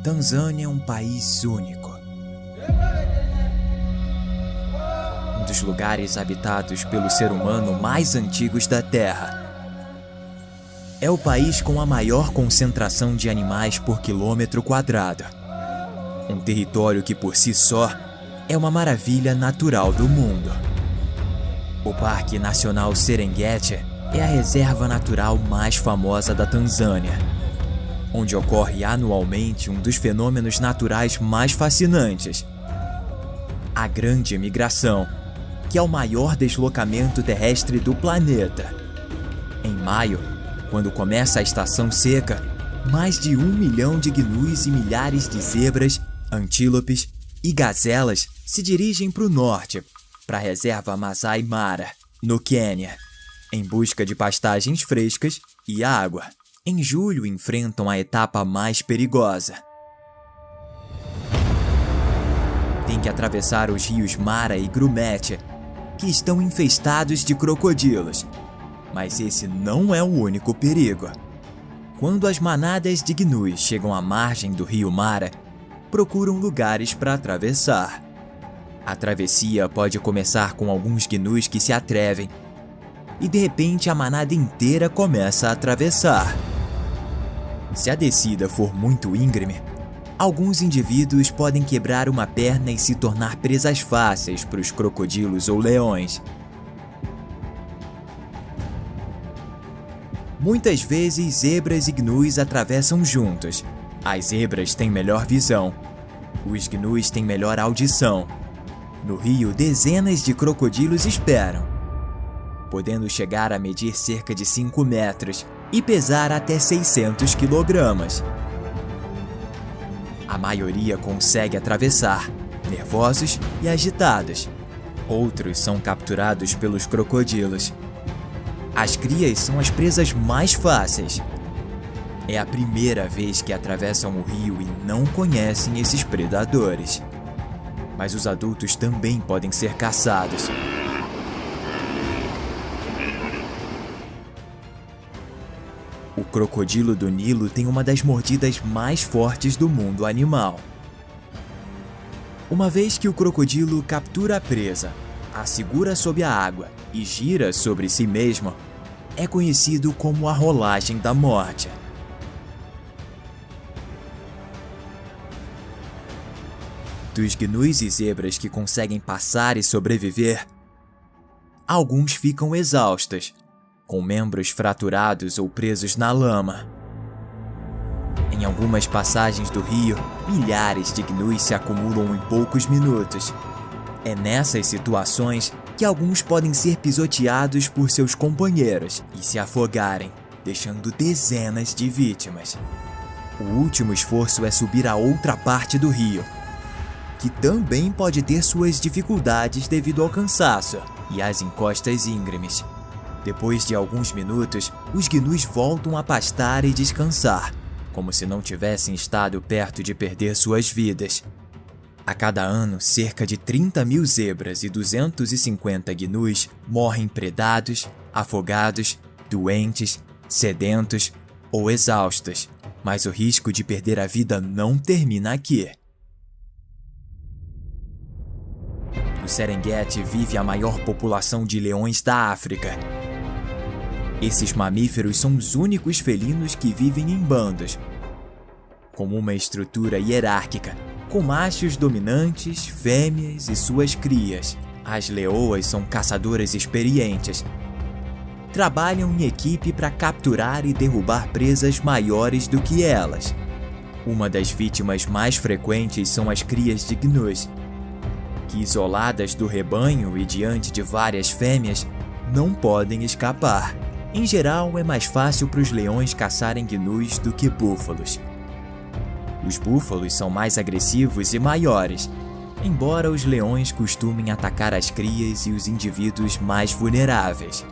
Tanzânia é um país único. Um dos lugares habitados pelo ser humano mais antigos da Terra. É o país com a maior concentração de animais por quilômetro quadrado. Um território que por si só é uma maravilha natural do mundo. O Parque Nacional Serengeti é a reserva natural mais famosa da Tanzânia, onde ocorre anualmente um dos fenômenos naturais mais fascinantes: a Grande Migração, que é o maior deslocamento terrestre do planeta. Em maio, quando começa a estação seca, mais de 1 milhão de gnus e milhares de zebras, antílopes e gazelas se dirigem para o norte, para a reserva Masai Mara, no Quênia, em busca de pastagens frescas e água. Em julho, enfrentam a etapa mais perigosa. Tem que atravessar os rios Mara e Grumete, que estão infestados de crocodilos. Mas esse não é o único perigo. Quando as manadas de gnus chegam à margem do rio Mara, procuram lugares para atravessar. A travessia pode começar com alguns gnus que se atrevem, e de repente a manada inteira começa a atravessar. Se a descida for muito íngreme, alguns indivíduos podem quebrar uma perna e se tornar presas fáceis para os crocodilos ou leões. Muitas vezes, zebras e gnus atravessam juntos. As zebras têm melhor visão. Os gnus têm melhor audição. No rio, dezenas de crocodilos esperam, podendo chegar a medir cerca de 5 metros e pesar até 600 quilogramas. A maioria consegue atravessar, nervosos e agitados. Outros são capturados pelos crocodilos. As crias são as presas mais fáceis. É a primeira vez que atravessam o rio e não conhecem esses predadores. Mas os adultos também podem ser caçados. O crocodilo do Nilo tem uma das mordidas mais fortes do mundo animal. Uma vez que o crocodilo captura a presa, a segura sob a água e gira sobre si mesmo, é conhecido como a rolagem da morte. Dos gnus e zebras que conseguem passar e sobreviver, alguns ficam exaustos, com membros fraturados ou presos na lama. Em algumas passagens do rio, milhares de gnus se acumulam em poucos minutos. É nessas situações que alguns podem ser pisoteados por seus companheiros e se afogarem, deixando dezenas de vítimas. O último esforço é subir a outra parte do rio, que também pode ter suas dificuldades devido ao cansaço e às encostas íngremes. Depois de alguns minutos, os gnus voltam a pastar e descansar, como se não tivessem estado perto de perder suas vidas. A cada ano, cerca de 30 mil zebras e 250 gnus morrem predados, afogados, doentes, sedentos ou exaustos, mas o risco de perder a vida não termina aqui. No Serengeti vive a maior população de leões da África. Esses mamíferos são os únicos felinos que vivem em bandos, com uma estrutura hierárquica, com machos dominantes, fêmeas e suas crias. As leoas são caçadoras experientes. Trabalham em equipe para capturar e derrubar presas maiores do que elas. Uma das vítimas mais frequentes são as crias de gnus, que, isoladas do rebanho e diante de várias fêmeas, não podem escapar. Em geral, é mais fácil para os leões caçarem gnus do que búfalos. Os búfalos são mais agressivos e maiores, embora os leões costumem atacar as crias e os indivíduos mais vulneráveis.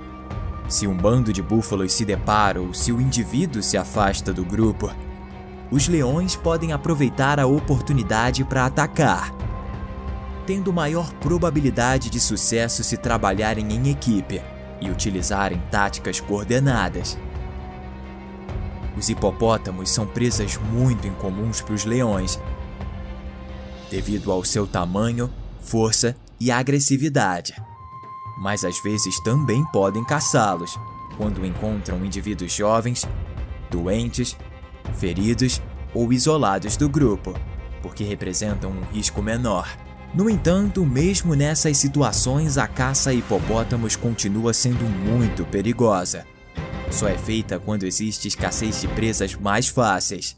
Se um bando de búfalos se depara ou se o indivíduo se afasta do grupo, os leões podem aproveitar a oportunidade para atacar, tendo maior probabilidade de sucesso se trabalharem em equipe e utilizarem táticas coordenadas. Os hipopótamos são presas muito incomuns para os leões, devido ao seu tamanho, força e agressividade. Mas às vezes também podem caçá-los, quando encontram indivíduos jovens, doentes, feridos ou isolados do grupo, porque representam um risco menor. No entanto, mesmo nessas situações, a caça a hipopótamos continua sendo muito perigosa. Só é feita quando existe escassez de presas mais fáceis.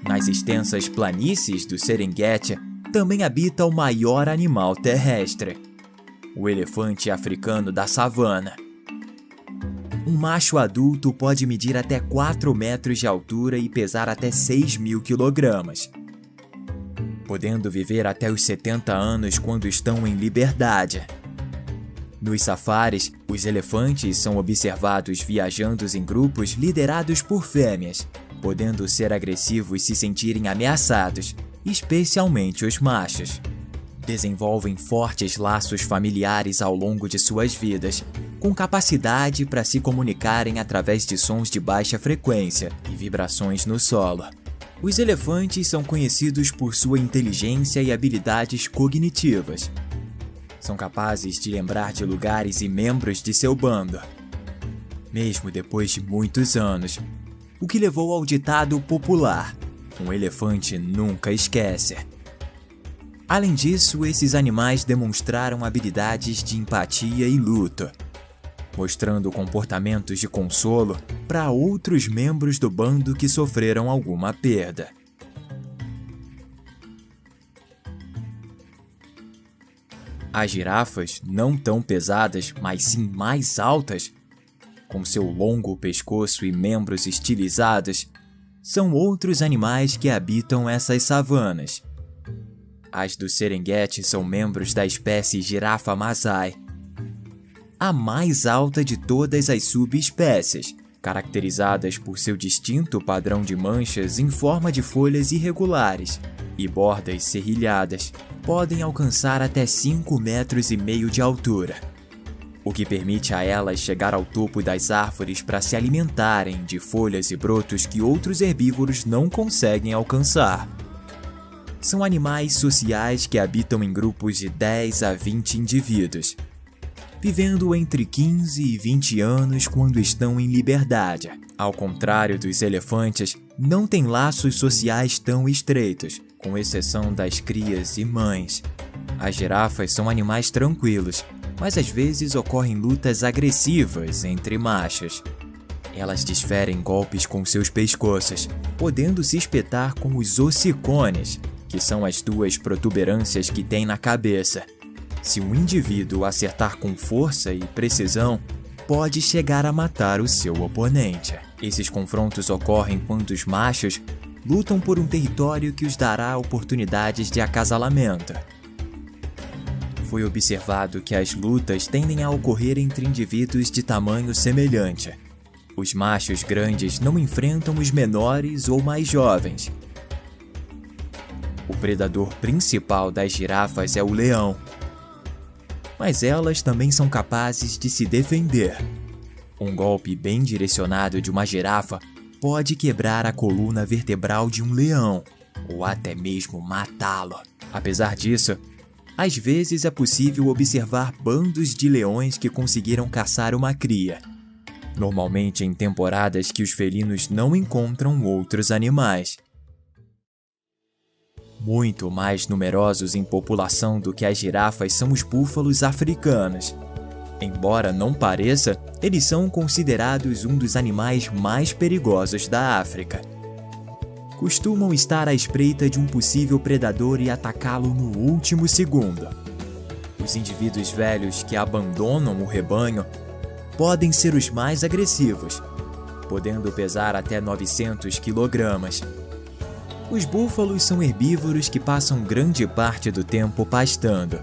Nas extensas planícies do Serengeti, também habita o maior animal terrestre, o elefante africano da savana. Um macho adulto pode medir até 4 metros de altura e pesar até 6.000 quilogramas, podendo viver até os 70 anos quando estão em liberdade. Nos safaris, os elefantes são observados viajando em grupos liderados por fêmeas, podendo ser agressivos se sentirem ameaçados, especialmente os machos. Desenvolvem fortes laços familiares ao longo de suas vidas, com capacidade para se comunicarem através de sons de baixa frequência e vibrações no solo. Os elefantes são conhecidos por sua inteligência e habilidades cognitivas. São capazes de lembrar de lugares e membros de seu bando, mesmo depois de muitos anos, o que levou ao ditado popular: um elefante nunca esquece. Além disso, esses animais demonstraram habilidades de empatia e luto, mostrando comportamentos de consolo para outros membros do bando que sofreram alguma perda. As girafas, não tão pesadas, mas sim mais altas, com seu longo pescoço e membros estilizados, são outros animais que habitam essas savanas. As do Serengeti são membros da espécie girafa Masai, a mais alta de todas as subespécies, caracterizadas por seu distinto padrão de manchas em forma de folhas irregulares e bordas serrilhadas. Podem alcançar até 5,5 metros de altura, o que permite a elas chegar ao topo das árvores para se alimentarem de folhas e brotos que outros herbívoros não conseguem alcançar. São animais sociais que habitam em grupos de 10 a 20 indivíduos, vivendo entre 15 e 20 anos quando estão em liberdade. Ao contrário dos elefantes, não têm laços sociais tão estreitos, com exceção das crias e mães. As girafas são animais tranquilos, mas às vezes ocorrem lutas agressivas entre machos. Elas desferem golpes com seus pescoços, podendo se espetar com os ossicones, que são as 2 protuberâncias que têm na cabeça. Se um indivíduo acertar com força e precisão, pode chegar a matar o seu oponente. Esses confrontos ocorrem quando os machos lutam por um território que os dará oportunidades de acasalamento. Foi observado que as lutas tendem a ocorrer entre indivíduos de tamanho semelhante. Os machos grandes não enfrentam os menores ou mais jovens. O predador principal das girafas é o leão, mas elas também são capazes de se defender. Um golpe bem direcionado de uma girafa pode quebrar a coluna vertebral de um leão, ou até mesmo matá-lo. Apesar disso, às vezes é possível observar bandos de leões que conseguiram caçar uma cria, normalmente em temporadas que os felinos não encontram outros animais. Muito mais numerosos em população do que as girafas são os búfalos africanos. Embora não pareça, eles são considerados um dos animais mais perigosos da África. Costumam estar à espreita de um possível predador e atacá-lo no último segundo. Os indivíduos velhos que abandonam o rebanho podem ser os mais agressivos, podendo pesar até 900 quilogramas. Os búfalos são herbívoros que passam grande parte do tempo pastando,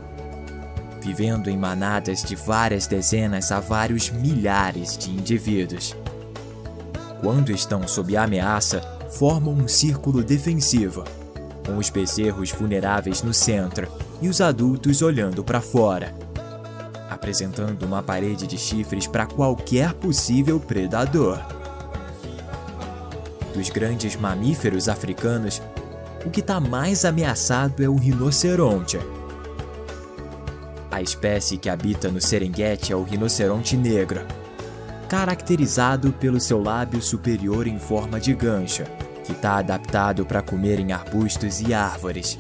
vivendo em manadas de várias dezenas a vários milhares de indivíduos. Quando estão sob ameaça, formam um círculo defensivo, com os bezerros vulneráveis no centro e os adultos olhando para fora. apresentando uma parede de chifres para qualquer possível predador. Dos grandes mamíferos africanos, o que está mais ameaçado é o rinoceronte. A espécie que habita no Serengeti é o rinoceronte negro, caracterizado pelo seu lábio superior em forma de gancho, que está adaptado para comer em arbustos e árvores.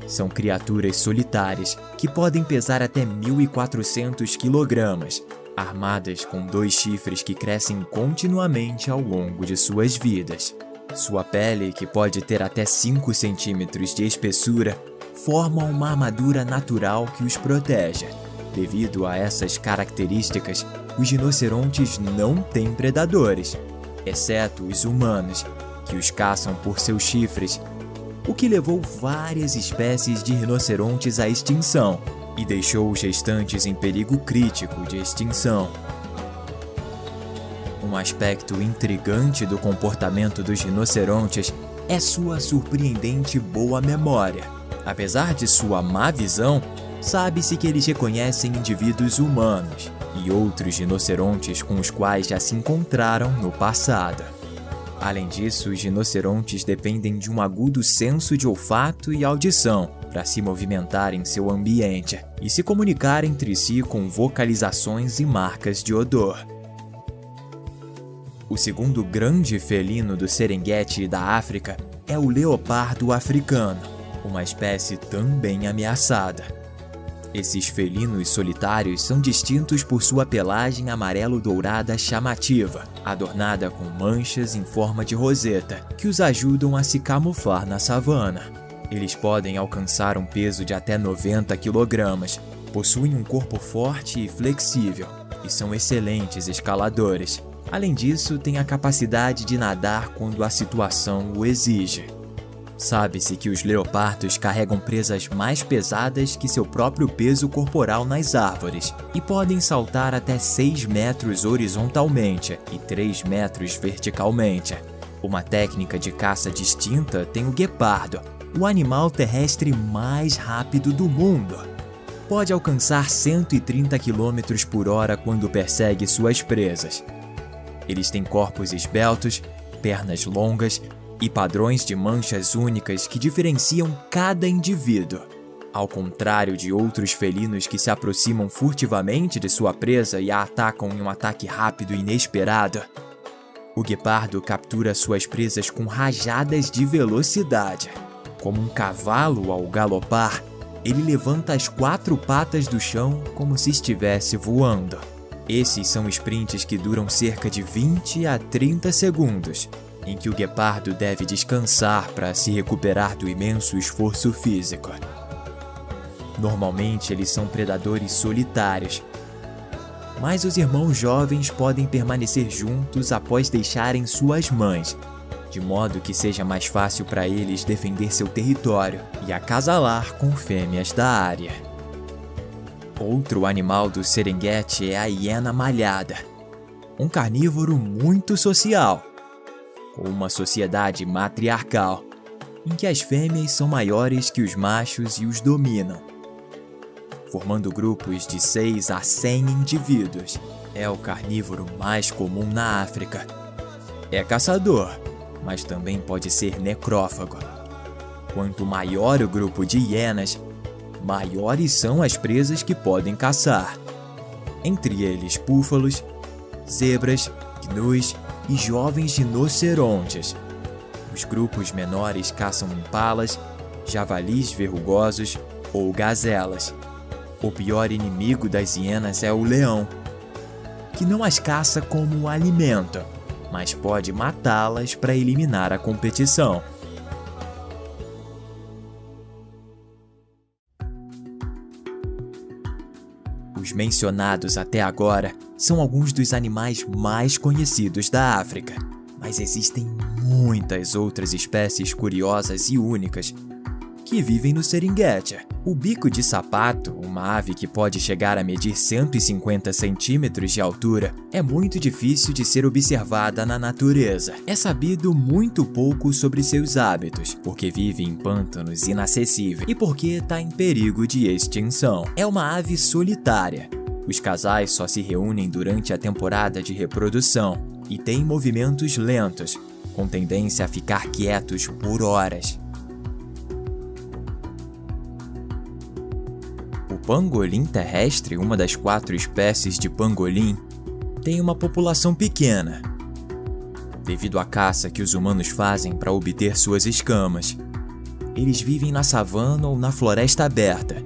São criaturas solitárias que podem pesar até 1.400 kg, armadas com 2 chifres que crescem continuamente ao longo de suas vidas. Sua pele, que pode ter até 5 centímetros de espessura, forma uma armadura natural que os protege. Devido a essas características, os rinocerontes não têm predadores, exceto os humanos, que os caçam por seus chifres, o que levou várias espécies de rinocerontes à extinção e deixou os restantes em perigo crítico de extinção. Um aspecto intrigante do comportamento dos rinocerontes é sua surpreendente boa memória. Apesar de sua má visão, sabe-se que eles reconhecem indivíduos humanos e outros rinocerontes com os quais já se encontraram no passado. Além disso, os rinocerontes dependem de um agudo senso de olfato e audição para se movimentar em seu ambiente e se comunicar entre si com vocalizações e marcas de odor. O segundo grande felino do Serengeti e da África é o leopardo africano, uma espécie também ameaçada. Esses felinos solitários são distintos por sua pelagem amarelo-dourada chamativa, adornada com manchas em forma de roseta, que os ajudam a se camuflar na savana. Eles podem alcançar um peso de até 90 kg, possuem um corpo forte e flexível, e são excelentes escaladores. Além disso, têm a capacidade de nadar quando a situação o exige. Sabe-se que os leopardos carregam presas mais pesadas que seu próprio peso corporal nas árvores e podem saltar até 6 metros horizontalmente e 3 metros verticalmente. Uma técnica de caça distinta tem o guepardo, o animal terrestre mais rápido do mundo. Pode alcançar 130 km por hora quando persegue suas presas. Eles têm corpos esbeltos, pernas longas e padrões de manchas únicas que diferenciam cada indivíduo. Ao contrário de outros felinos que se aproximam furtivamente de sua presa e a atacam em um ataque rápido e inesperado, o guepardo captura suas presas com rajadas de velocidade. Como um cavalo ao galopar, ele levanta as 4 patas do chão como se estivesse voando. Esses são sprints que duram cerca de 20 a 30 segundos, em que o guepardo deve descansar para se recuperar do imenso esforço físico. Normalmente eles são predadores solitários, mas os irmãos jovens podem permanecer juntos após deixarem suas mães, de modo que seja mais fácil para eles defender seu território e acasalar com fêmeas da área. Outro animal do Serengeti é a hiena malhada, um carnívoro muito social, com uma sociedade matriarcal, em que as fêmeas são maiores que os machos e os dominam, formando grupos de 6 a 100 indivíduos. É o carnívoro mais comum na África. É caçador, mas também pode ser necrófago. Quanto maior o grupo de hienas, maiores são as presas que podem caçar. Entre eles búfalos, zebras, gnus e jovens rinocerontes. Os grupos menores caçam impalas, javalis verrugosos ou gazelas. O pior inimigo das hienas é o leão, que não as caça como alimento, mas pode matá-las para eliminar a competição. Os mencionados até agora são alguns dos animais mais conhecidos da África, mas existem muitas outras espécies curiosas e únicas que vivem no Serengeti. O bico de sapato, uma ave que pode chegar a medir 150 centímetros de altura, é muito difícil de ser observada na natureza. É sabido muito pouco sobre seus hábitos, porque vive em pântanos inacessíveis e porque está em perigo de extinção. É uma ave solitária, Os casais só se reúnem durante a temporada de reprodução e têm movimentos lentos, com tendência a ficar quietos por horas. O pangolim terrestre, uma das 4 espécies de pangolim, tem uma população pequena, devido à caça que os humanos fazem para obter suas escamas. Eles vivem na savana ou na floresta aberta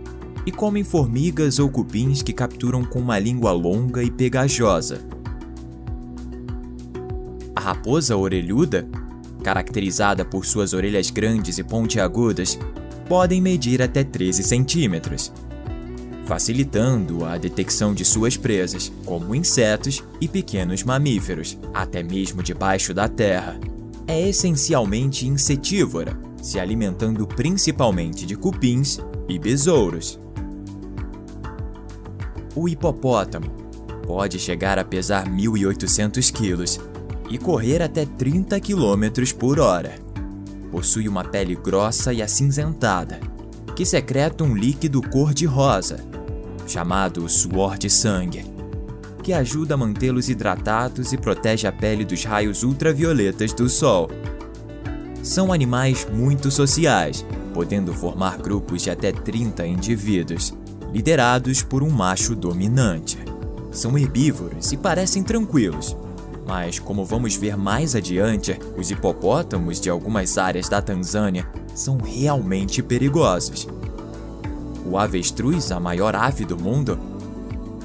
e comem formigas ou cupins que capturam com uma língua longa e pegajosa. A raposa orelhuda, caracterizada por suas orelhas grandes e pontiagudas, podem medir até 13 centímetros, facilitando a detecção de suas presas, como insetos e pequenos mamíferos, até mesmo debaixo da terra. É essencialmente insetívora, se alimentando principalmente de cupins e besouros. O hipopótamo pode chegar a pesar 1.800 quilos e correr até 30 km por hora. Possui uma pele grossa e acinzentada, que secreta um líquido cor-de-rosa, chamado suor de sangue, que ajuda a mantê-los hidratados e protege a pele dos raios ultravioletas do sol. São animais muito sociais, podendo formar grupos de até 30 indivíduos, liderados por um macho dominante. São herbívoros e parecem tranquilos, mas como vamos ver mais adiante, os hipopótamos de algumas áreas da Tanzânia são realmente perigosos. O avestruz, a maior ave do mundo,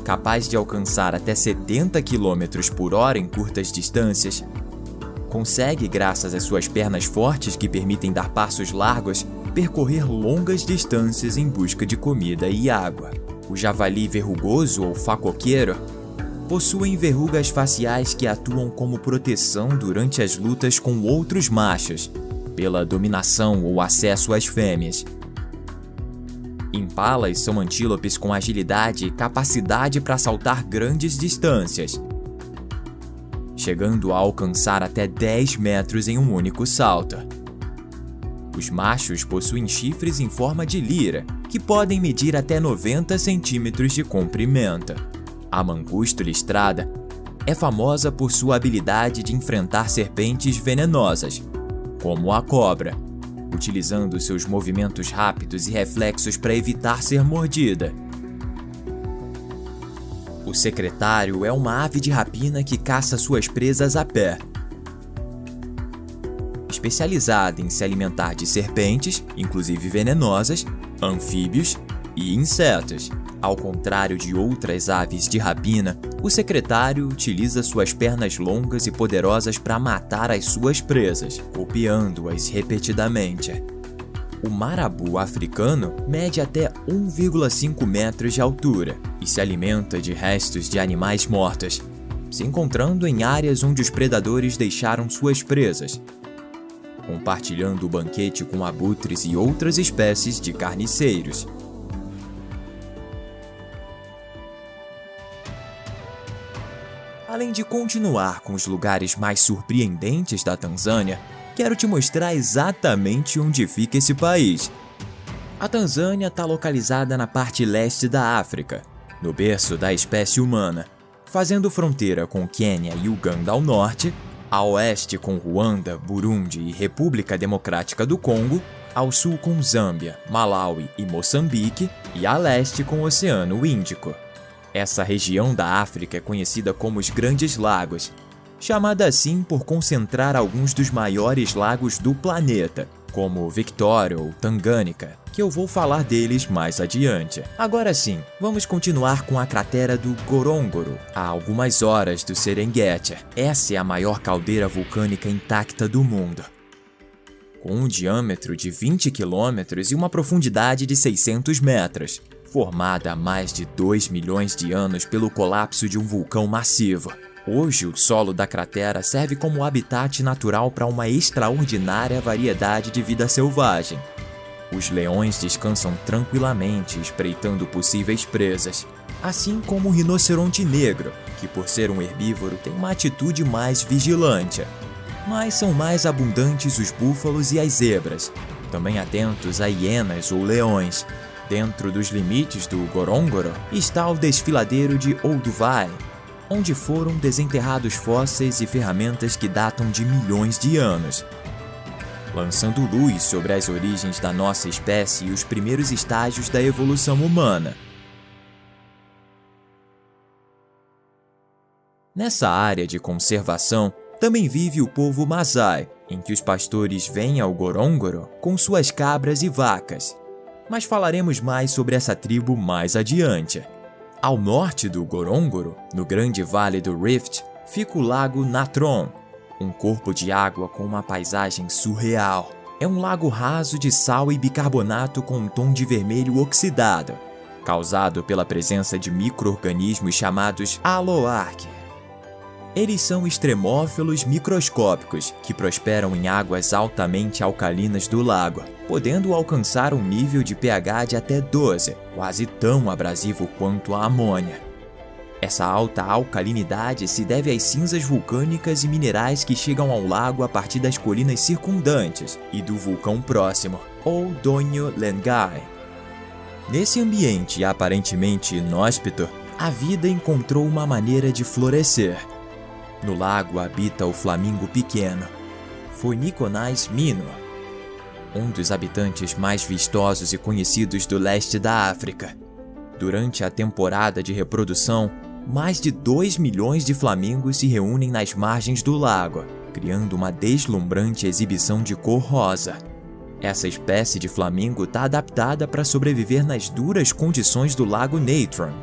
capaz de alcançar até 70 km por hora em curtas distâncias, consegue, graças às suas pernas fortes que permitem dar passos largos, percorrer longas distâncias em busca de comida e água. O javali verrugoso ou facoqueiro possuem verrugas faciais que atuam como proteção durante as lutas com outros machos, pela dominação ou acesso às fêmeas. Impalas são antílopes com agilidade e capacidade para saltar grandes distâncias, chegando a alcançar até 10 metros em um único salto. Os machos possuem chifres em forma de lira, que podem medir até 90 centímetros de comprimento. A mangusto listrada é famosa por sua habilidade de enfrentar serpentes venenosas, como a cobra, utilizando seus movimentos rápidos e reflexos para evitar ser mordida. O secretário é uma ave de rapina que caça suas presas a pé. Especializada em se alimentar de serpentes, inclusive venenosas, anfíbios e insetos. Ao contrário de outras aves de rapina, o secretário utiliza suas pernas longas e poderosas para matar as suas presas, golpeando-as repetidamente. O marabu africano mede até 1,5 metros de altura e se alimenta de restos de animais mortos, se encontrando em áreas onde os predadores deixaram suas presas, compartilhando o banquete com abutres e outras espécies de carniceiros. Além de continuar com os lugares mais surpreendentes da Tanzânia, quero te mostrar exatamente onde fica esse país. A Tanzânia está localizada na parte leste da África, no berço da espécie humana, fazendo fronteira com Quênia e Uganda ao norte, a oeste com Ruanda, Burundi e República Democrática do Congo, ao sul com Zâmbia, Malawi e Moçambique, e a leste com o Oceano Índico. Essa região da África é conhecida como os Grandes Lagos, chamada assim por concentrar alguns dos maiores lagos do planeta, como Victoria ou Tanganyika, que eu vou falar deles mais adiante. Agora sim, vamos continuar com a cratera do Ngorongoro, a algumas horas do Serengeti. Essa é a maior caldeira vulcânica intacta do mundo, com um diâmetro de 20 km e uma profundidade de 600 metros. Formada há mais de 2 milhões de anos pelo colapso de um vulcão massivo. Hoje, o solo da cratera serve como habitat natural para uma extraordinária variedade de vida selvagem. Os leões descansam tranquilamente espreitando possíveis presas, assim como o rinoceronte negro, que por ser um herbívoro tem uma atitude mais vigilante. Mas são mais abundantes os búfalos e as zebras, também atentos a hienas ou leões, Dentro dos limites do Ngorongoro está o desfiladeiro de Olduvai, onde foram desenterrados fósseis e ferramentas que datam de milhões de anos, lançando luz sobre as origens da nossa espécie e os primeiros estágios da evolução humana. Nessa área de conservação, também vive o povo Masai, em que os pastores vêm ao Ngorongoro com suas cabras e vacas. Mas falaremos mais sobre essa tribo mais adiante. Ao norte do Ngorongoro, no grande vale do Rift, fica o lago Natron, um corpo de água com uma paisagem surreal. É um lago raso de sal e bicarbonato com um tom de vermelho oxidado, causado pela presença de micro-organismos chamados Aloark. Eles são extremófilos microscópicos que prosperam em águas altamente alcalinas do lago, podendo alcançar um nível de pH de até 12, quase tão abrasivo quanto a amônia. Essa alta alcalinidade se deve às cinzas vulcânicas e minerais que chegam ao lago a partir das colinas circundantes e do vulcão próximo, ou Donyo Lengai. Nesse ambiente aparentemente inóspito, a vida encontrou uma maneira de florescer. No lago habita o flamingo pequeno, Phoeniconnais minor, um dos habitantes mais vistosos e conhecidos do leste da África. Durante a temporada de reprodução, mais de 2 milhões de flamingos se reúnem nas margens do lago, criando uma deslumbrante exibição de cor rosa. Essa espécie de flamingo está adaptada para sobreviver nas duras condições do lago Natron,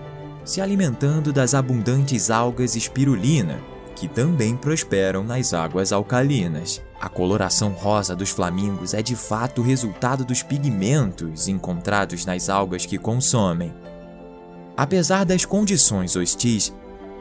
se alimentando das abundantes algas espirulina, que também prosperam nas águas alcalinas. A coloração rosa dos flamingos é de fato resultado dos pigmentos encontrados nas algas que consomem. Apesar das condições hostis,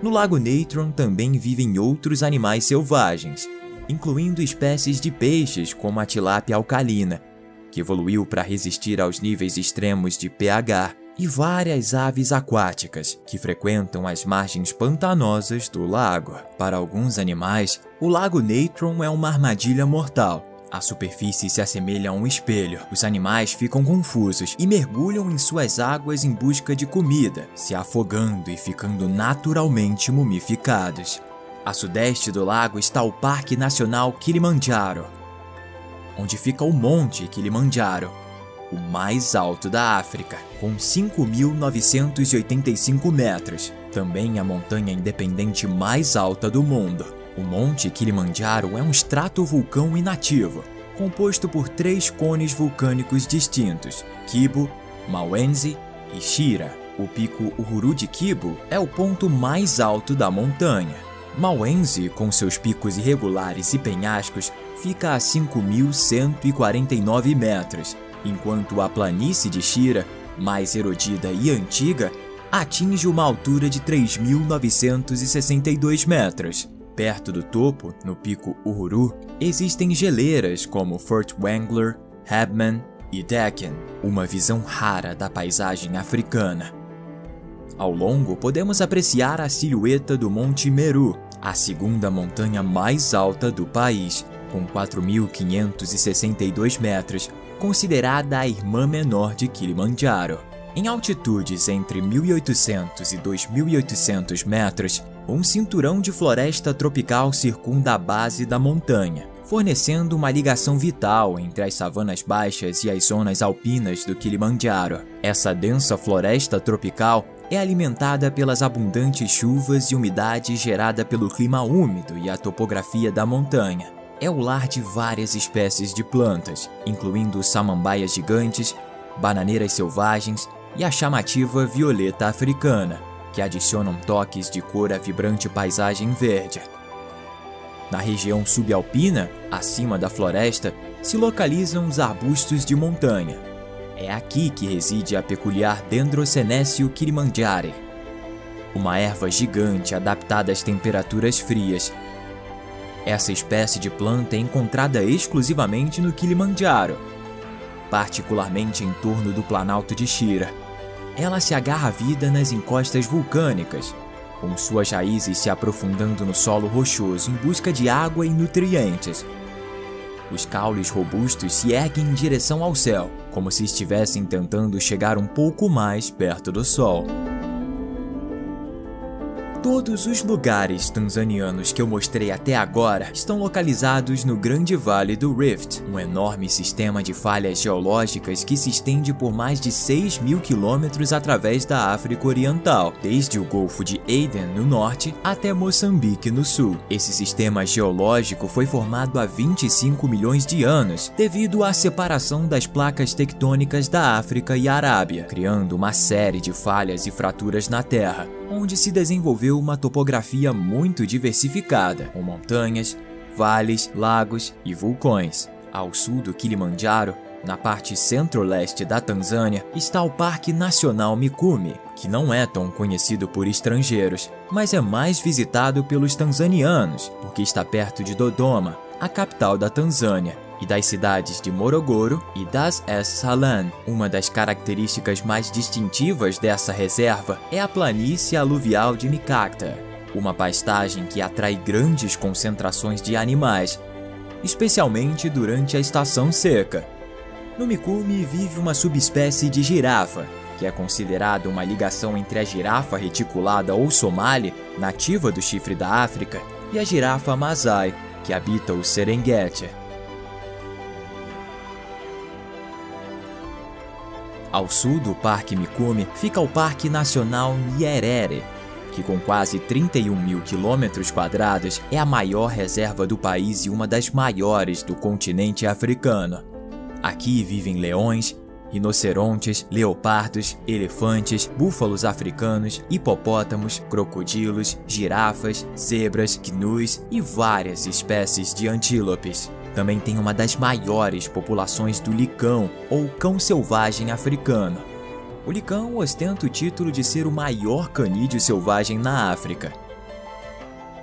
no lago Natron também vivem outros animais selvagens, incluindo espécies de peixes como a tilápia alcalina, que evoluiu para resistir aos níveis extremos de pH, e várias aves aquáticas que frequentam as margens pantanosas do lago. Para alguns animais, o lago Natron é uma armadilha mortal. A superfície se assemelha a um espelho. Os animais ficam confusos e mergulham em suas águas em busca de comida, se afogando e ficando naturalmente mumificados. A sudeste do lago está o Parque Nacional Kilimanjaro, onde fica o Monte Kilimanjaro, o mais alto da África, com 5.985 metros. Também a montanha independente mais alta do mundo. O Monte Kilimanjaro é um estratovulcão inativo, composto por 3 cones vulcânicos distintos, Kibo, Mawenzi e Shira. O pico Uhuru de Kibo é o ponto mais alto da montanha. Mawenzi, com seus picos irregulares e penhascos, fica a 5.149 metros, enquanto a planície de Shira, mais erodida e antiga, atinge uma altura de 3.962 metros. Perto do topo, no pico Uhuru, existem geleiras como Fort Wrangler, Hebman e Deccan, uma visão rara da paisagem africana. Ao longo, podemos apreciar a silhueta do Monte Meru, a segunda montanha mais alta do país, com 4.562 metros, considerada a irmã menor de Kilimanjaro. Em altitudes entre 1.800 e 2.800 metros, um cinturão de floresta tropical circunda a base da montanha, fornecendo uma ligação vital entre as savanas baixas e as zonas alpinas do Kilimanjaro. Essa densa floresta tropical é alimentada pelas abundantes chuvas e umidade gerada pelo clima úmido e a topografia da montanha. É o lar de várias espécies de plantas, incluindo samambaias gigantes, bananeiras selvagens e a chamativa violeta africana, que adicionam toques de cor à vibrante paisagem verde. Na região subalpina, acima da floresta, se localizam os arbustos de montanha. É aqui que reside a peculiar Dendrosenécio kilimanjare, uma erva gigante adaptada às temperaturas frias. Essa espécie de planta é encontrada exclusivamente no Kilimanjaro, particularmente em torno do Planalto de Shira. Ela se agarra à vida nas encostas vulcânicas, com suas raízes se aprofundando no solo rochoso em busca de água e nutrientes. Os caules robustos se erguem em direção ao céu, como se estivessem tentando chegar um pouco mais perto do Sol. Todos os lugares tanzanianos que eu mostrei até agora estão localizados no Grande Vale do Rift, um enorme sistema de falhas geológicas que se estende por mais de 6.000 quilômetros através da África Oriental, desde o Golfo de Aden no norte até Moçambique no sul. Esse sistema geológico foi formado há 25 milhões de anos devido à separação das placas tectônicas da África e Arábia, criando uma série de falhas e fraturas na Terra, onde se desenvolveu uma topografia muito diversificada, com montanhas, vales, lagos e vulcões. Ao sul do Kilimanjaro, na parte centro-leste da Tanzânia, está o Parque Nacional Mikumi, que não é tão conhecido por estrangeiros, mas é mais visitado pelos tanzanianos, porque está perto de Dodoma, a capital da Tanzânia, e das cidades de Morogoro e Dar es Salaam. Uma das características mais distintivas dessa reserva é a planície aluvial de Mikakta, uma pastagem que atrai grandes concentrações de animais, especialmente durante a estação seca. No Mikumi vive uma subespécie de girafa, que é considerada uma ligação entre a girafa reticulada ou somali, nativa do chifre da África, e a girafa Masai, que habita o Serengeti. Ao sul do Parque Mikumi fica o Parque Nacional Nyerere, que com quase 31.000 quilômetros quadrados é a maior reserva do país e uma das maiores do continente africano. Aqui vivem leões, rinocerontes, leopardos, elefantes, búfalos africanos, hipopótamos, crocodilos, girafas, zebras, gnus e várias espécies de antílopes. Também tem uma das maiores populações do licão, ou cão selvagem africano. O licão ostenta o título de ser o maior canídeo selvagem na África,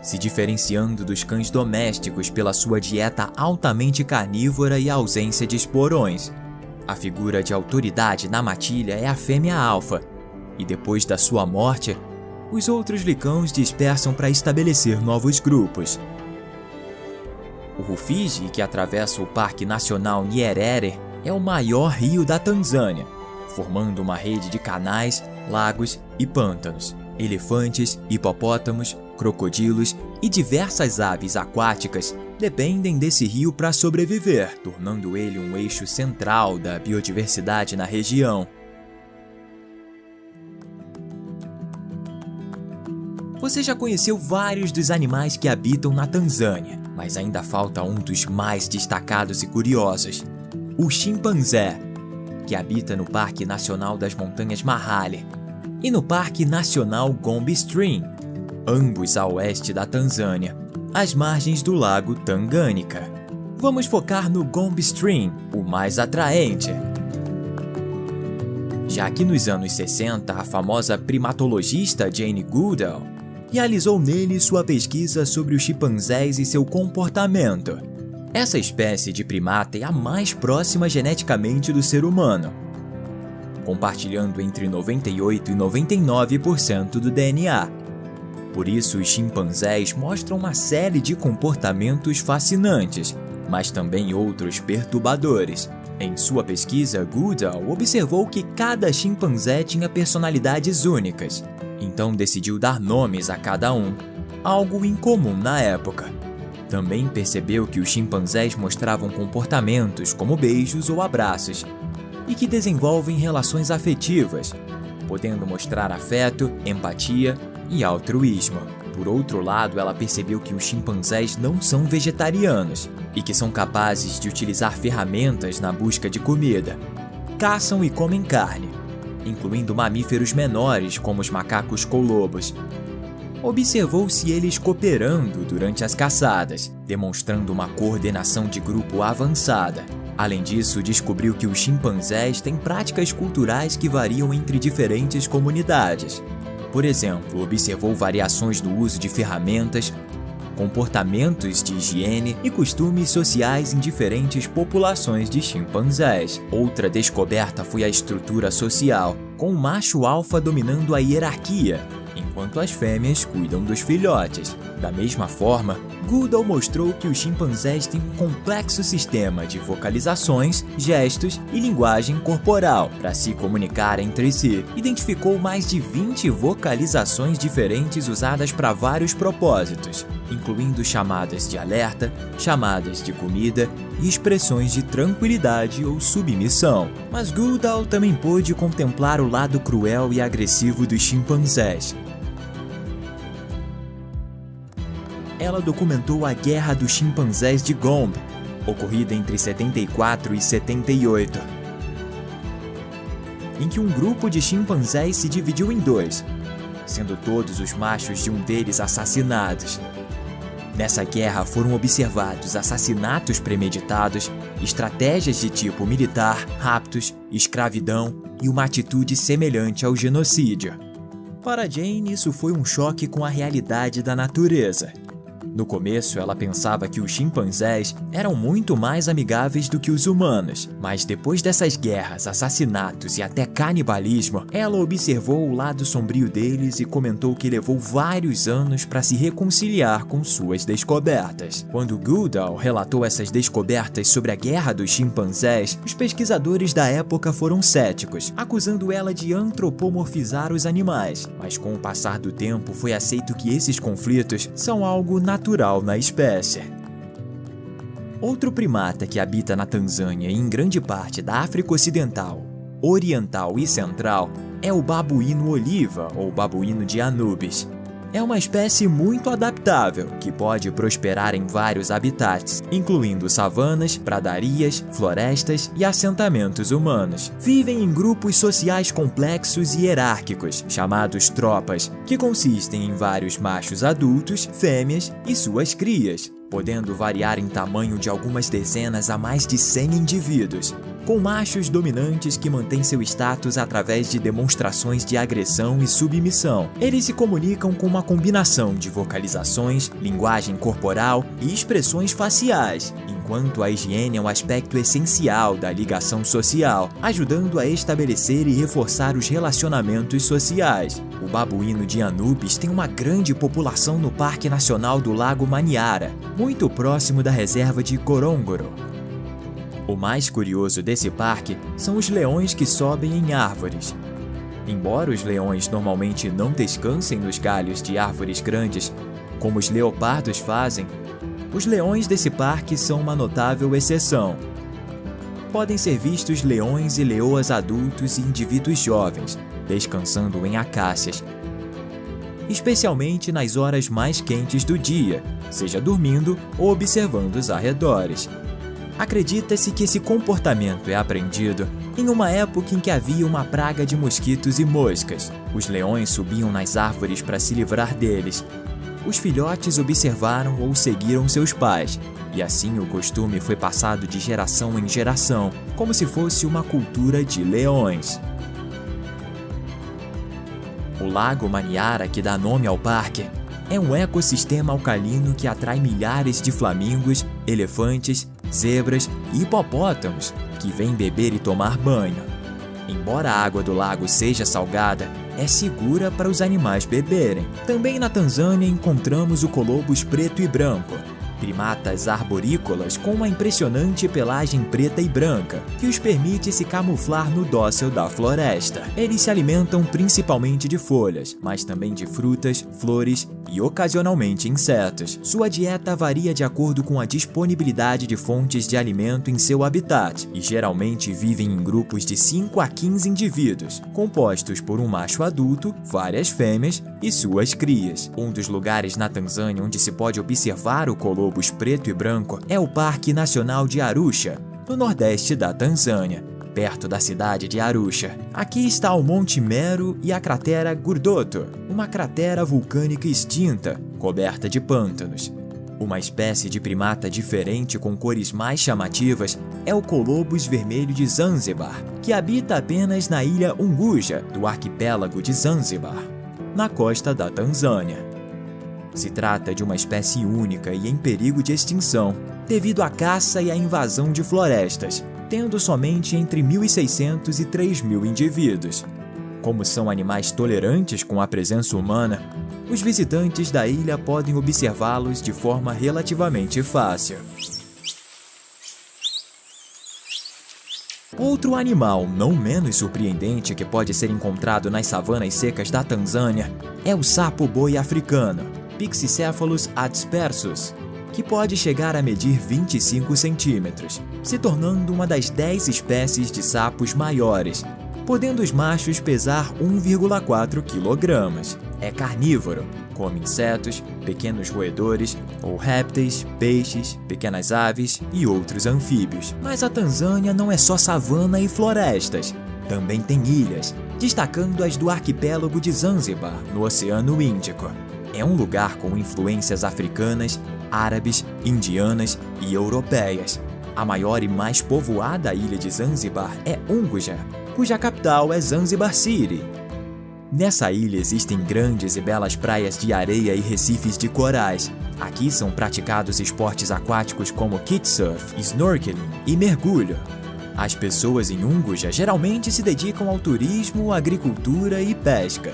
se diferenciando dos cães domésticos pela sua dieta altamente carnívora e ausência de esporões. A figura de autoridade na matilha é a fêmea alfa, e depois da sua morte, os outros licãos dispersam para estabelecer novos grupos. O Rufiji, que atravessa o Parque Nacional Nyerere, é o maior rio da Tanzânia, formando uma rede de canais, lagos e pântanos. Elefantes, hipopótamos, crocodilos e diversas aves aquáticas dependem desse rio para sobreviver, tornando ele um eixo central da biodiversidade na região. Você já conheceu vários dos animais que habitam na Tanzânia, mas ainda falta um dos mais destacados e curiosos: o chimpanzé, que habita no Parque Nacional das Montanhas Mahale e no Parque Nacional Gombe Stream, ambos a oeste da Tanzânia, às margens do lago Tanganyika. Vamos focar no Gombe Stream, o mais atraente. Já que nos anos 60, a famosa primatologista Jane Goodall realizou nele sua pesquisa sobre os chimpanzés e seu comportamento. Essa espécie de primata é a mais próxima geneticamente do ser humano, compartilhando entre 98% e 99% do DNA. Por isso, os chimpanzés mostram uma série de comportamentos fascinantes, mas também outros perturbadores. Em sua pesquisa, Goodall observou que cada chimpanzé tinha personalidades únicas, então decidiu dar nomes a cada um, algo incomum na época. Também percebeu que os chimpanzés mostravam comportamentos como beijos ou abraços, e que desenvolvem relações afetivas, podendo mostrar afeto, empatia e altruísmo. Por outro lado, ela percebeu que os chimpanzés não são vegetarianos e que são capazes de utilizar ferramentas na busca de comida. Caçam e comem carne, incluindo mamíferos menores como os macacos colobos. Observou-se eles cooperando durante as caçadas, demonstrando uma coordenação de grupo avançada. Além disso, descobriu que os chimpanzés têm práticas culturais que variam entre diferentes comunidades. Por exemplo, observou variações no uso de ferramentas, comportamentos de higiene e costumes sociais em diferentes populações de chimpanzés. Outra descoberta foi a estrutura social, com o macho alfa dominando a hierarquia, enquanto as fêmeas cuidam dos filhotes. Da mesma forma, Goodall mostrou que os chimpanzés têm um complexo sistema de vocalizações, gestos e linguagem corporal para se comunicar entre si. Identificou mais de 20 vocalizações diferentes usadas para vários propósitos, incluindo chamadas de alerta, chamadas de comida e expressões de tranquilidade ou submissão. Mas Goodall também pôde contemplar o lado cruel e agressivo dos chimpanzés. Ela documentou a Guerra dos Chimpanzés de Gombe, ocorrida entre 74 e 78, em que um grupo de chimpanzés se dividiu em dois, sendo todos os machos de um deles assassinados. Nessa guerra foram observados assassinatos premeditados, estratégias de tipo militar, raptos, escravidão e uma atitude semelhante ao genocídio. Para Jane, isso foi um choque com a realidade da natureza. No começo, ela pensava que os chimpanzés eram muito mais amigáveis do que os humanos, mas depois dessas guerras, assassinatos e até canibalismo, ela observou o lado sombrio deles e comentou que levou vários anos para se reconciliar com suas descobertas. Quando Goodall relatou essas descobertas sobre a guerra dos chimpanzés, os pesquisadores da época foram céticos, acusando ela de antropomorfizar os animais, mas com o passar do tempo foi aceito que esses conflitos são algo natural na espécie. Outro primata que habita na Tanzânia e em grande parte da África Ocidental, Oriental e Central é o babuíno oliva ou babuíno de Anubis. É uma espécie muito adaptável que pode prosperar em vários habitats, incluindo savanas, pradarias, florestas e assentamentos humanos. Vivem em grupos sociais complexos e hierárquicos, chamados tropas, que consistem em vários machos adultos, fêmeas e suas crias, podendo variar em tamanho de algumas dezenas a mais de 100 indivíduos, com machos dominantes que mantêm seu status através de demonstrações de agressão e submissão. Eles se comunicam com uma combinação de vocalizações, linguagem corporal e expressões faciais, enquanto a higiene é um aspecto essencial da ligação social, ajudando a estabelecer e reforçar os relacionamentos sociais. O babuíno de Anubis tem uma grande população no Parque Nacional do Lago Manyara, muito próximo da reserva de Ngorongoro. O mais curioso desse parque são os leões que sobem em árvores. Embora os leões normalmente não descansem nos galhos de árvores grandes, como os leopardos fazem, os leões desse parque são uma notável exceção. Podem ser vistos leões e leoas adultos e indivíduos jovens, descansando em acácias, especialmente nas horas mais quentes do dia, seja dormindo ou observando os arredores. Acredita-se que esse comportamento é aprendido em uma época em que havia uma praga de mosquitos e moscas. Os leões subiam nas árvores para se livrar deles. Os filhotes observaram ou seguiram seus pais, e assim o costume foi passado de geração em geração, como se fosse uma cultura de leões. O Lago Manyara, que dá nome ao parque, é um ecossistema alcalino que atrai milhares de flamingos, elefantes, zebras e hipopótamos que vêm beber e tomar banho. Embora a água do lago seja salgada, é segura para os animais beberem. Também na Tanzânia encontramos o colobus preto e branco, primatas arborícolas com uma impressionante pelagem preta e branca, que os permite se camuflar no dócil da floresta. Eles se alimentam principalmente de folhas, mas também de frutas, flores e ocasionalmente insetos. Sua dieta varia de acordo com a disponibilidade de fontes de alimento em seu habitat, e geralmente vivem em grupos de 5 a 15 indivíduos, compostos por um macho adulto, várias fêmeas e suas crias. Um dos lugares na Tanzânia onde se pode observar o colobus preto e branco é o Parque Nacional de Arusha, no nordeste da Tanzânia, perto da cidade de Arusha. Aqui está o Monte Meru e a cratera Gurdoto, uma cratera vulcânica extinta, coberta de pântanos. Uma espécie de primata diferente com cores mais chamativas é o colobus vermelho de Zanzibar, que habita apenas na ilha Unguja, do arquipélago de Zanzibar, na costa da Tanzânia. Se trata de uma espécie única e em perigo de extinção, devido à caça e à invasão de florestas, tendo somente entre 1.600 e 3.000 indivíduos. Como são animais tolerantes com a presença humana, os visitantes da ilha podem observá-los de forma relativamente fácil. Outro animal não menos surpreendente que pode ser encontrado nas savanas secas da Tanzânia é o sapo-boi africano, Pyxicephalus adspersus, que pode chegar a medir 25 centímetros, se tornando uma das 10 espécies de sapos maiores, podendo os machos pesar 1,4 kg. É carnívoro, come insetos, pequenos roedores ou répteis, peixes, pequenas aves e outros anfíbios. Mas a Tanzânia não é só savana e florestas, também tem ilhas, destacando as do arquipélago de Zanzibar, no Oceano Índico. É um lugar com influências africanas, árabes, indianas e europeias. A maior e mais povoada ilha de Zanzibar é Unguja, cuja capital é Zanzibar City. Nessa ilha existem grandes e belas praias de areia e recifes de corais. Aqui são praticados esportes aquáticos como kitesurf, snorkeling e mergulho. As pessoas em Unguja geralmente se dedicam ao turismo, agricultura e pesca.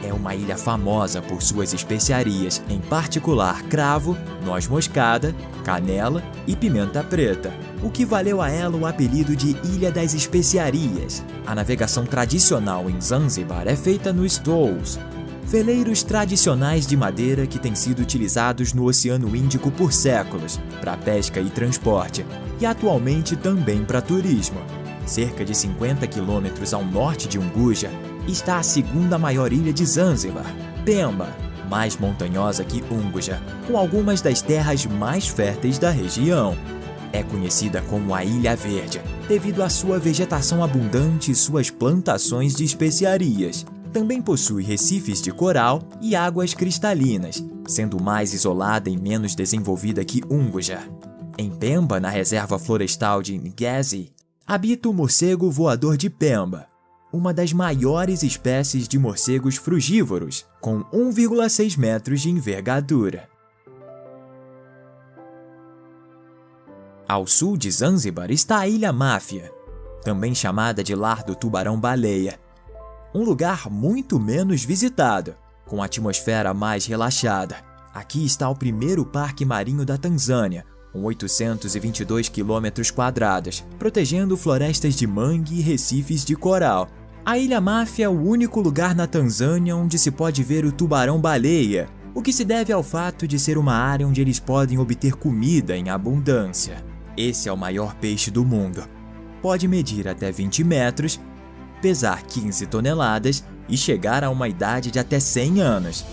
É uma ilha famosa por suas especiarias, em particular cravo, noz moscada, canela e pimenta preta, o que valeu a ela o apelido de Ilha das Especiarias. A navegação tradicional em Zanzibar é feita nos dhows, veleiros tradicionais de madeira que têm sido utilizados no Oceano Índico por séculos, para pesca e transporte, e atualmente também para turismo. Cerca de 50 quilômetros ao norte de Unguja está a segunda maior ilha de Zanzibar, Pemba, mais montanhosa que Unguja, com algumas das terras mais férteis da região. É conhecida como a Ilha Verde, devido à sua vegetação abundante e suas plantações de especiarias. Também possui recifes de coral e águas cristalinas, sendo mais isolada e menos desenvolvida que Unguja. Em Pemba, na reserva florestal de Ngezi, habita o morcego voador de Pemba, uma das maiores espécies de morcegos frugívoros, com 1,6 metros de envergadura. Ao sul de Zanzibar está a Ilha Máfia, também chamada de Lar do Tubarão-Baleia, um lugar muito menos visitado, com atmosfera mais relaxada. Aqui está o primeiro parque marinho da Tanzânia, com 822 km², protegendo florestas de mangue e recifes de coral. A Ilha Máfia é o único lugar na Tanzânia onde se pode ver o tubarão-baleia, o que se deve ao fato de ser uma área onde eles podem obter comida em abundância. Esse é o maior peixe do mundo. Pode medir até 20 metros, pesar 15 toneladas e chegar a uma idade de até 100 anos.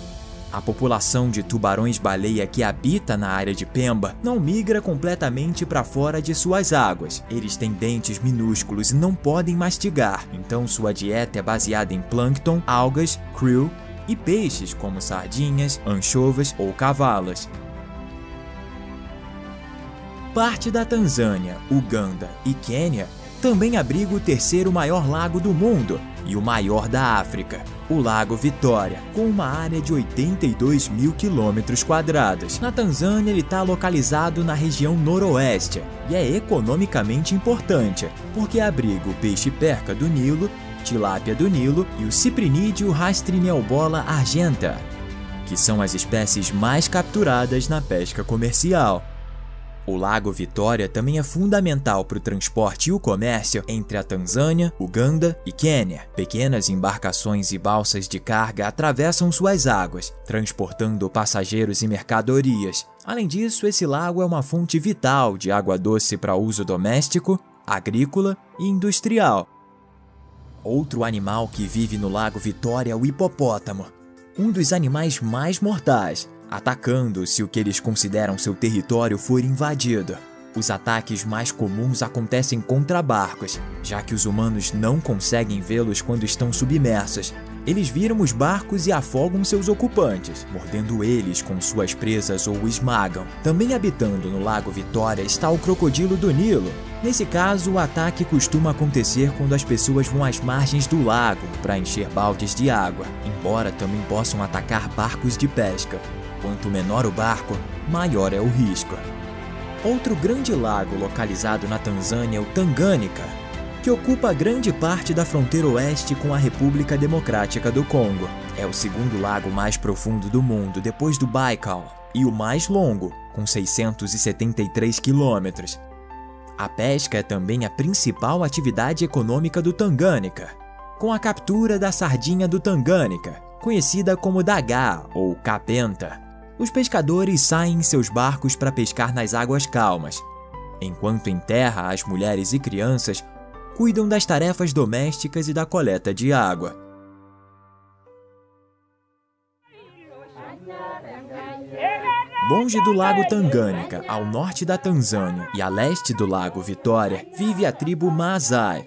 A população de tubarões-baleia que habita na área de Pemba não migra completamente para fora de suas águas. Eles têm dentes minúsculos e não podem mastigar, então sua dieta é baseada em plâncton, algas, krill e peixes como sardinhas, anchovas ou cavalas. Parte da Tanzânia, Uganda e Quênia também abriga o terceiro maior lago do mundo e o maior da África, o Lago Vitória, com uma área de 82 mil km². Na Tanzânia, ele está localizado na região noroeste e é economicamente importante, porque abriga o peixe-perca do Nilo, tilápia do Nilo e o ciprinídeo Rastrinelbola argenta, que são as espécies mais capturadas na pesca comercial. O Lago Vitória também é fundamental para o transporte e o comércio entre a Tanzânia, Uganda e Quênia. Pequenas embarcações e balsas de carga atravessam suas águas, transportando passageiros e mercadorias. Além disso, esse lago é uma fonte vital de água doce para uso doméstico, agrícola e industrial. Outro animal que vive no Lago Vitória é o hipopótamo, um dos animais mais mortais, atacando se o que eles consideram seu território for invadido. Os ataques mais comuns acontecem contra barcos, já que os humanos não conseguem vê-los quando estão submersos. Eles viram os barcos e afogam seus ocupantes, mordendo eles com suas presas ou o esmagam. Também habitando no Lago Vitória está o crocodilo do Nilo. Nesse caso, o ataque costuma acontecer quando as pessoas vão às margens do lago para encher baldes de água, embora também possam atacar barcos de pesca. Quanto menor o barco, maior é o risco. Outro grande lago localizado na Tanzânia é o Tanganyika, que ocupa grande parte da fronteira oeste com a República Democrática do Congo. É o segundo lago mais profundo do mundo, depois do Baikal, e o mais longo, com 673 quilômetros. A pesca é também a principal atividade econômica do Tanganyika, com a captura da sardinha do Tanganyika, conhecida como dagá ou capenta. Os pescadores saem em seus barcos para pescar nas águas calmas, enquanto em terra as mulheres e crianças cuidam das tarefas domésticas e da coleta de água. Longe do lago Tanganyika, ao norte da Tanzânia e a leste do lago Vitória, vive a tribo Maasai,